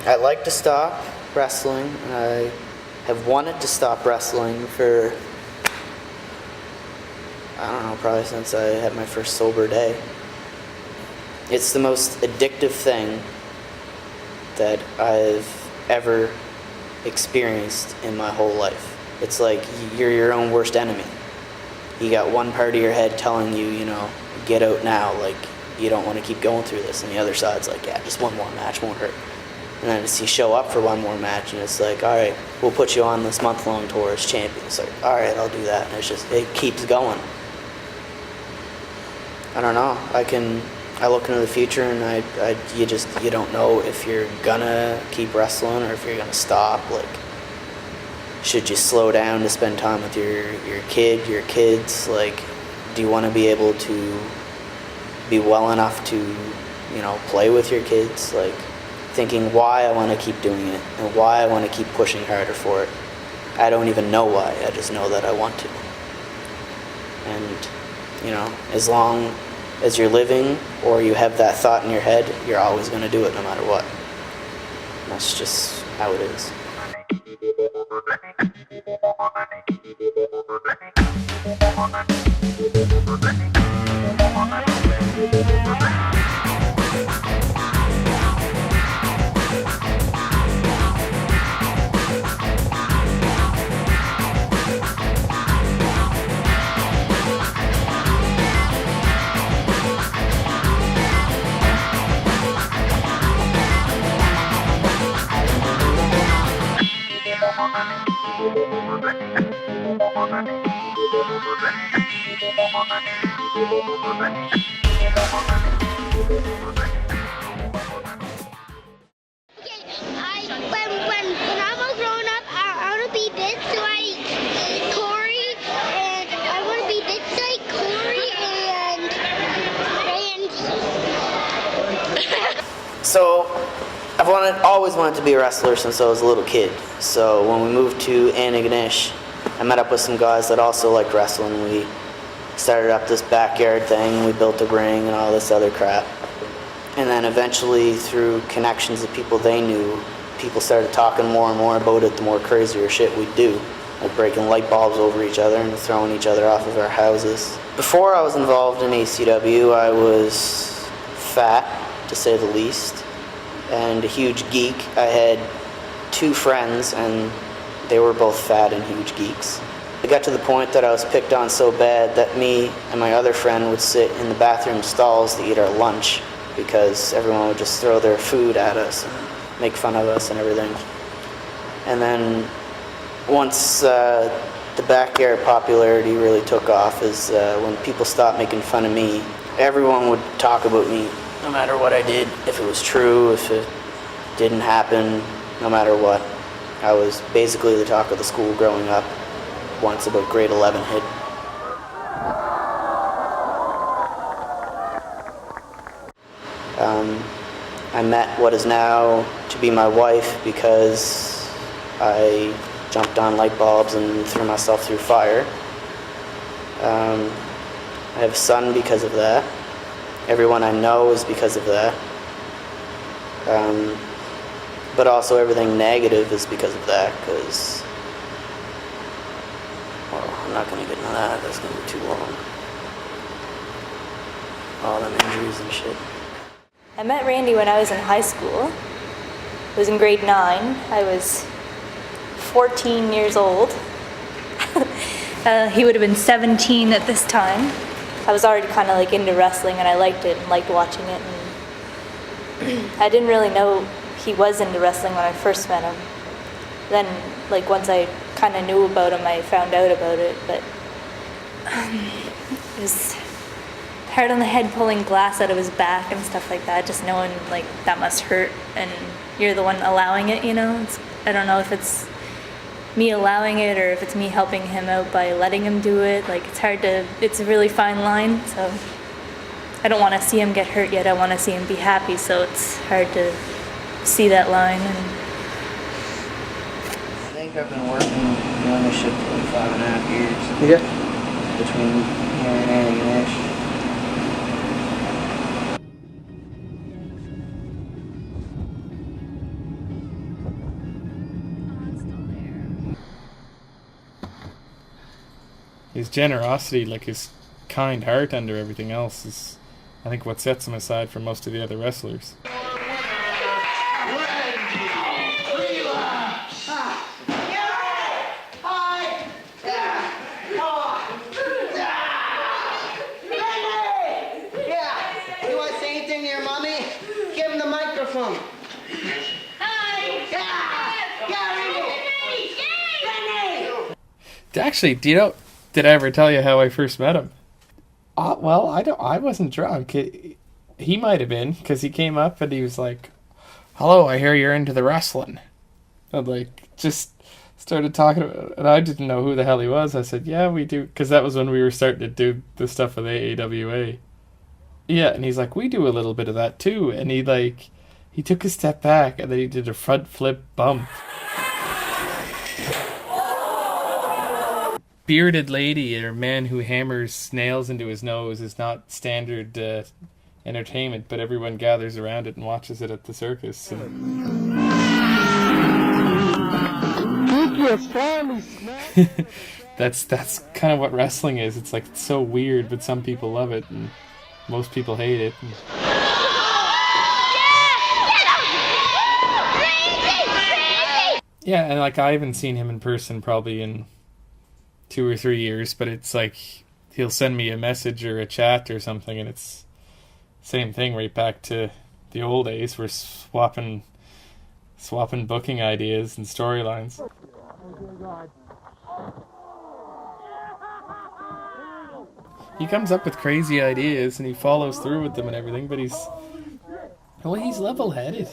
I'd like to stop wrestling. I have wanted to stop wrestling for, I don't know, probably since I had my first sober day. It's the most addictive thing that I've ever experienced in my whole life. It's like you're your own worst enemy. You got one part of your head telling you, you know, get out now, like you don't want to keep going through this, and the other side's like, yeah, just one more match won't hurt. And then you show up for one more match, and it's like, all right, we'll put you on this month-long tour as champion. It's like, all right, I'll do that, and it's just, it keeps going. I don't know. I look into the future, and you don't know if you're gonna keep wrestling or if you're gonna stop. Like, should you slow down to spend time with your kids? Like, do you want to be able to be well enough to, you know, play with your kids? Like, thinking why I want to keep doing it and why I want to keep pushing harder for it. I don't even know why, I just know that I want to. And, you know, as long as you're living or you have that thought in your head, you're always going to do it no matter what. And that's just how it is. When I was growing up, I want to be this like Corey, and I want to be this like Corey and So, I've always wanted to be a wrestler since I was a little kid. So when we moved to Antigonish, I met up with some guys that also liked wrestling. We started up this backyard thing, we built a ring and all this other crap. And then eventually, through connections of people they knew, people started talking more and more about it, the more crazier shit we'd do. Like breaking light bulbs over each other and throwing each other off of our houses. Before I was involved in ACW, I was fat, to say the least, and a huge geek. I had two friends, and they were both fat and huge geeks. It got to the point that I was picked on so bad that me and my other friend would sit in the bathroom stalls to eat our lunch because everyone would just throw their food at us and make fun of us and everything. And then once the backyard popularity really took off is when people stopped making fun of me. Everyone would talk about me no matter what I did, if it was true, if it didn't happen, no matter what. I was basically the talk of the school growing up once about grade 11 hit. I met what is now to be my wife because I jumped on light bulbs and threw myself through fire. I have a son because of that. Everyone I know is because of that. But also everything negative is because of that, because, well, I'm not going to get into that, that's going to be too long. All them injuries and shit. I met Randy when I was in high school. I was in grade 9. I was 14 years old. He would have been 17 at this time. I was already kind of like into wrestling, and I liked it and liked watching it. And I didn't really know he was into wrestling when I first met him. Then, like, once I kind of knew about him, I found out about it. But it was hard on the head, pulling glass out of his back and stuff like that. Just knowing, like, that must hurt, and you're the one allowing it, you know? I don't know if it's me allowing it or if it's me helping him out by letting him do it. Like, it's a really fine line, so I don't want to see him get hurt yet. I want to see him be happy, so it's hard to see that line. And I think I've been working on this shit for like 5.5 years. Yeah. Between here and Antigonish. his generosity, like his kind heart under everything else, is I think what sets him aside from most of the other wrestlers. Actually, did I ever tell you how I first met him? Well, I wasn't drunk. He might have been, because he came up and he was like, "Hello, I hear you're into the wrestling." And like, just started talking about it, and I didn't know who the hell he was. I said, "Yeah, we do," because that was when we were starting to do the stuff with AAWA. Yeah, and he's like, "We do a little bit of that too," and he took a step back, and then he did a front flip bump. Bearded lady or man who hammers nails into his nose is not standard entertainment, but everyone gathers around it and watches it at the circus. That's kind of what wrestling is. It's like, it's so weird, but some people love it and most people hate it. Yeah, and like, I haven't seen him in person probably in 2 or 3 years, but it's like he'll send me a message or a chat or something, and it's same thing, right back to the old days. We're swapping booking ideas and storylines. He comes up with crazy ideas and he follows through with them and everything, but he's level-headed.